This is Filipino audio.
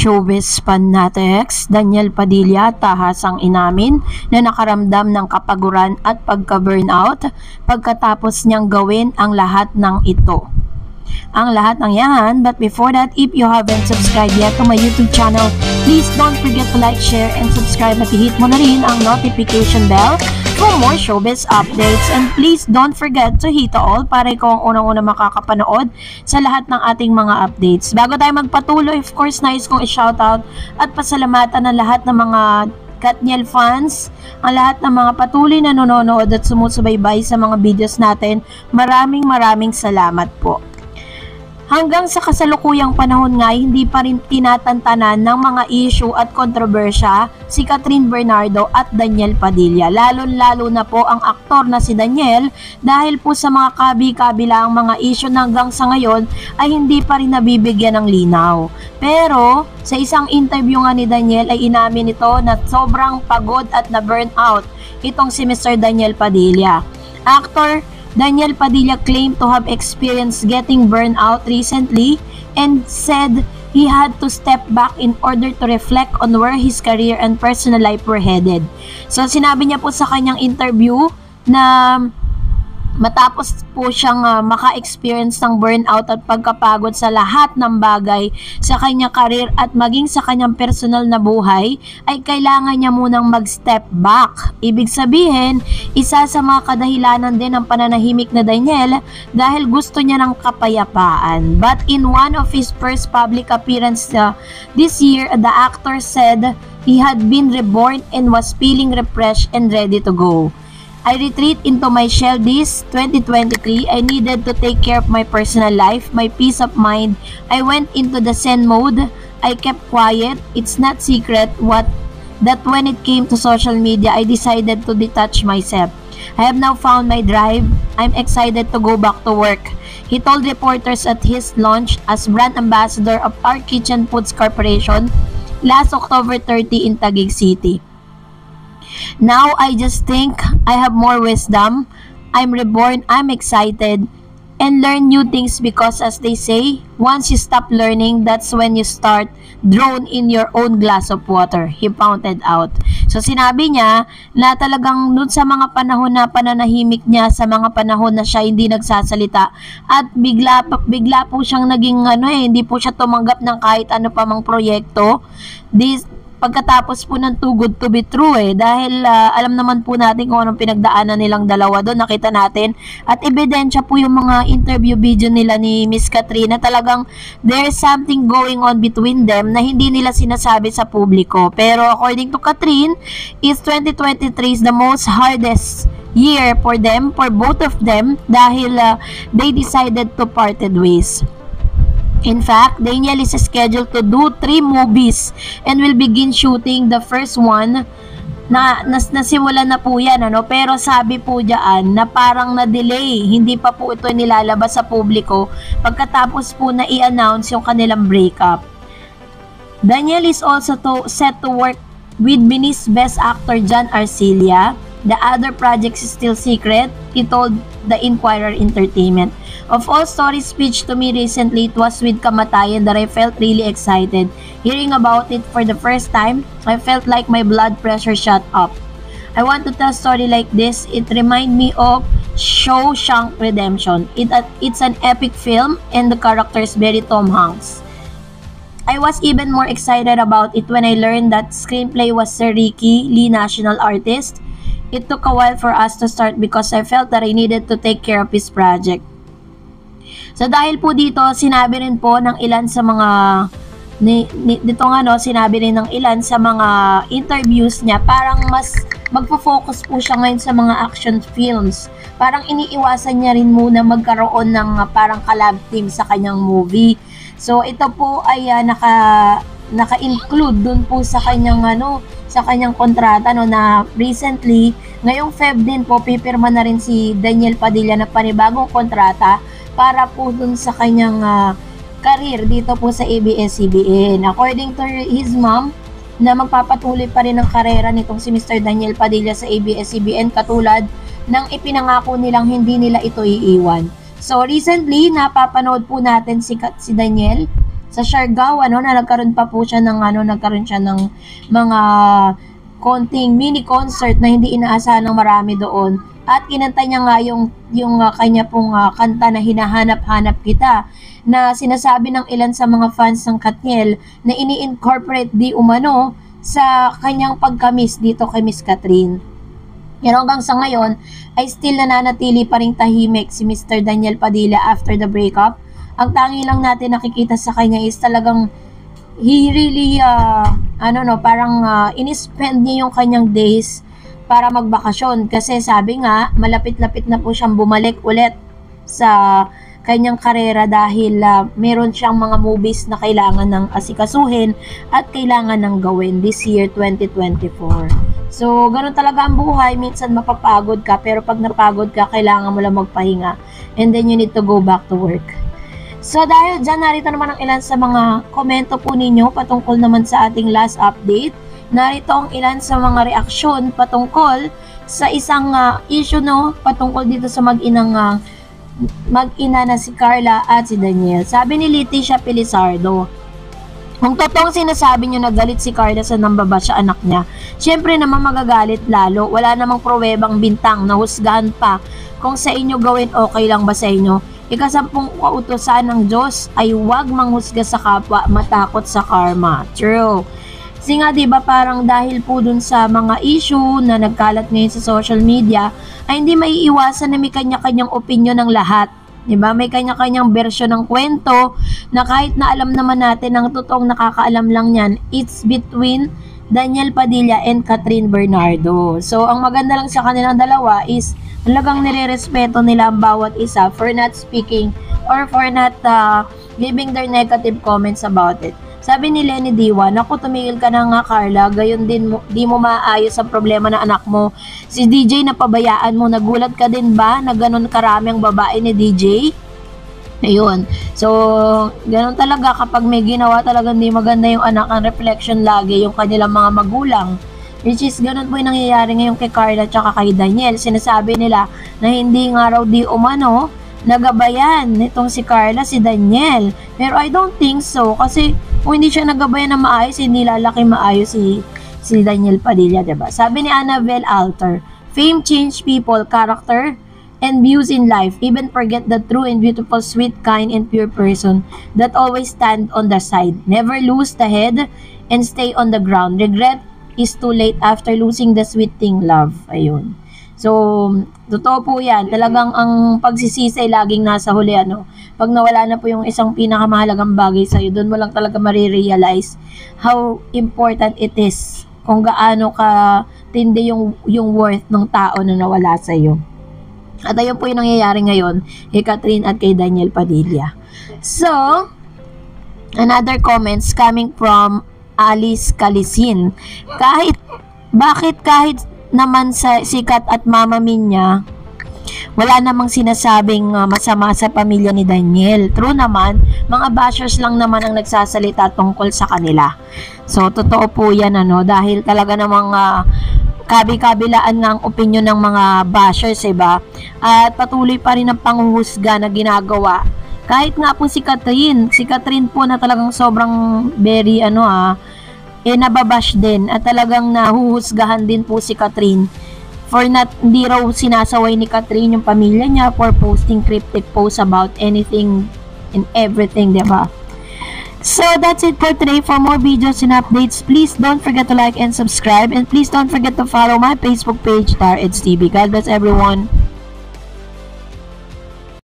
Showbiz fanatics, Daniel Padilla tahasang inamin na nakaramdam ng kapaguran at pagka-burnout pagkatapos niyang gawin ang lahat ng ito. Ang lahat ng yan, but before that, if you haven't subscribed yet to my YouTube channel, please don't forget to like, share, and subscribe at i-hit mo na rin ang notification bell for more showbiz updates. And please don't forget to hit all para ikaw ang unang-unang makakapanood sa lahat ng ating mga updates. Bago tayo magpatuloy, of course, nais kong i-shoutout at pasalamatan ng lahat ng mga Katniel fans, ang lahat ng mga patuloy na nanonood at sumusubaybay sa mga videos natin. Maraming salamat po. Hanggang sa kasalukuyang panahon nga, hindi pa rin tinatantanan ng mga issue at kontrobersya si Catherine Bernardo at Daniel Padilla. Lalo na po ang aktor na si Daniel dahil po sa mga kabi-kabilang mga issue na hanggang sa ngayon ay hindi pa rin nabibigyan ng linaw. Pero sa isang interview nga ni Daniel ay inamin ito na sobrang pagod at na-burn out itong si Mr. Daniel Padilla. Actor Daniel Padilla claimed to have experienced getting burned out recently and said he had to step back in order to reflect on where his career and personal life were headed. So sinabi niya po sa kanyang interview na matapos po siyang maka-experience ng burnout at pagkapagod sa lahat ng bagay sa kanyang career at maging sa kanyang personal na buhay, ay kailangan niya munang mag-step back. Ibig sabihin, isa sa mga kadahilanan din ng pananahimik na Daniel dahil gusto niya ng kapayapaan. But in one of his first public appearance this year, the actor said he had been reborn and was feeling refreshed and ready to go. I retreat into my shell this 2023. I needed to take care of my personal life, my peace of mind. I went into the Zen mode. I kept quiet. It's not secret that when it came to social media, I decided to detach myself. I have now found my drive. I'm excited to go back to work. He told reporters at his launch as brand ambassador of Our Kitchen Foods Corporation last October 30 in Taguig City. Now I just think I have more wisdom. I'm reborn, I'm excited, and learn new things because as they say, once you stop learning, that's when you start drown in your own glass of water, he pointed out. So sinabi niya na talagang dun sa mga panahon na pananahimik niya, sa mga panahon na siya hindi nagsasalita at bigla po siyang naging hindi po siya tumanggap ng kahit ano pa mang proyekto. Pagkatapos po ng Too Good to be True dahil alam naman po natin kung anong pinagdaanan nilang dalawa doon, nakita natin at ebidensya po yung mga interview video nila ni Miss Katrina, talagang there's something going on between them na hindi nila sinasabi sa publiko. Pero according to Catherine, is 2023 is the most hardest year for them, for both of them, dahil they decided to parted ways. In fact, Daniel is scheduled to do 3 movies and will begin shooting the first one nasimulan na po yan, pero sabi po diyan na parang na-delay, hindi pa po ito nilalabas sa publiko pagkatapos po na i-announce yung kanilang breakup. Daniel is also set to work with Venice Best Actor John Arcilla. The other projects is still secret, he told the Inquirer Entertainment. Of all stories speech to me recently, it was with Kamatayan that I felt really excited. Hearing about it for the first time, I felt like my blood pressure shot up. I want to tell a story like this. It reminds me of Shawshank Redemption. It's an epic film and the character is very Tom Hanks. I was even more excited about it when I learned that screenplay was Sir Ricky Lee, national artist. It took a while for us to start because I felt that I needed to take care of his project. So dahil po dito, sinabi rin po ng ilan sa mga sinabi rin ng ilan sa mga interviews niya, parang mas magfo-focus po siya ngayon sa mga action films. Parang iniiwasan niya rin muna magkaroon ng parang collab team sa kanyang movie. So ito po ay naka-include dun po sa kanyang sa kanyang kontrata na recently, ngayong Feb din po pipirma na rin si Daniel Padilla na panibagong kontrata para po dun sa kanyang career dito po sa ABS-CBN. According to his mom, na magpapatuloy pa rin ang karera nitong si Mr. Daniel Padilla sa ABS-CBN katulad ng ipinangako nilang hindi nila ito iiwan. So recently, napapanood po natin si Daniel sa Siargao, na nagkaroon pa po siya ng nagkaroon siya ng mga konting mini concert na hindi inaasahan ng marami doon. At kinanta niya nga yung kanya pong kanta na Hinahanap-hanap Kita, na sinasabi ng ilan sa mga fans ng Katniel na ini-incorporate di umano sa kanyang pagka-miss dito kay Miss Catherine. Pero hanggang sa ngayon ay still nananatili pa rin tahimik si Mr. Daniel Padilla after the breakup. Ang tangi lang natin nakikita sa kanya is talagang he really parang in-spend niya yung kanyang days para magbakasyon, kasi sabi nga malapit-lapit na po siyang bumalik ulit sa kanyang karera dahil meron siyang mga movies na kailangan ng asikasuhin at kailangan ng gawin this year 2024. So, ganun talaga ang buhay. Minsan mapapagod ka, pero pag napagod ka, kailangan mo lang magpahinga. And then you need to go back to work. So, dahil dyan, narito naman ang ilan sa mga komento po ninyo patungkol naman sa ating last update. Narito ang ilan sa mga reaksyon patungkol sa isang issue, patungkol dito sa mag-ina na si Carla at si Daniel. Sabi ni Leticia Pelizardo, kung totoong sinasabi nyo na galit si Carla sa nambabash sa anak niya, syempre naman magagalit lalo. Wala namang pruwebang bintang na husgahan pa. Kung sa inyo gawin, okay lang ba sa inyo? Ikasampung kautusan ng Diyos ay huwag manghusga sa kapwa, matakot sa karma. True. Kasi nga diba parang dahil po dun sa mga issue na nagkalat ngayon sa social media, ay hindi maiiwasan na may kanya-kanyang opinion ng lahat. Diba? May kanya-kanyang version ng kwento na kahit na alam naman natin ang totoong nakakaalam lang yan, it's between Daniel Padilla and Catherine Bernardo. So, ang maganda lang sa kanilang dalawa is talagang nire-respeto nila ang bawat isa for not speaking or for not giving their negative comments about it. Sabi ni Lenny Diwa, naku, tumigil ka na nga Carla, gayon din di mo maayos ang problema na anak mo. Si DJ na pabayaan mo, nagulat ka din ba na ganon karami ang babae ni DJ? Ayun. So, ganon talaga kapag may ginawa talaga hindi maganda yung anak, ang reflection lagi yung kanilang mga magulang. Which is, ganun po yung nangyayari ngayon kay Carla at kay Daniel. Sinasabi nila na hindi nga raw di umano nagabayan nitong si Carla si Daniel. Pero I don't think so, kasi kung hindi siya nagabayan na maayos, hindi lalaki maayos si Daniel Padilla, diba? Sabi ni Annabelle Alter, fame change people, character, and views in life. Even forget the true and beautiful, sweet, kind, and pure person that always stand on the side. Never lose the head and stay on the ground. Regret is too late after losing the sweet thing, love. Ayun. So, totoo po yan. Talagang ang pagsisisi laging nasa huli, Pag nawala na po yung isang pinakamahalagang bagay sa'yo, doon mo lang talaga marirealize how important it is, kung gaano ka tindi yung worth ng tao na nawala sa'yo. At ayun po yung nangyayari ngayon kay Catherine at kay Daniel Padilla. So, another comments coming from Alice Calisin. Bakit kahit naman sa Sikat at Mama Minya, wala namang sinasabing masama sa pamilya ni Daniel. True naman, mga bashers lang naman ang nagsasalita tungkol sa kanila. So, totoo po yan, dahil talaga namang kabi-kabilaan ng opinion ng mga bashers, iba? At patuloy pa rin ang panghuhusga na ginagawa. Kahit nga po si Catherine po na talagang sobrang very, nababash din at talagang nahuhusgahan din po si Catherine for hindi raw sinasaway ni Catherine yung pamilya niya for posting cryptic posts about anything and everything, diba? So that's it for today. For more videos and updates, please don't forget to like and subscribe, and please don't forget to follow my Facebook page, Tar Eds TV. God bless everyone.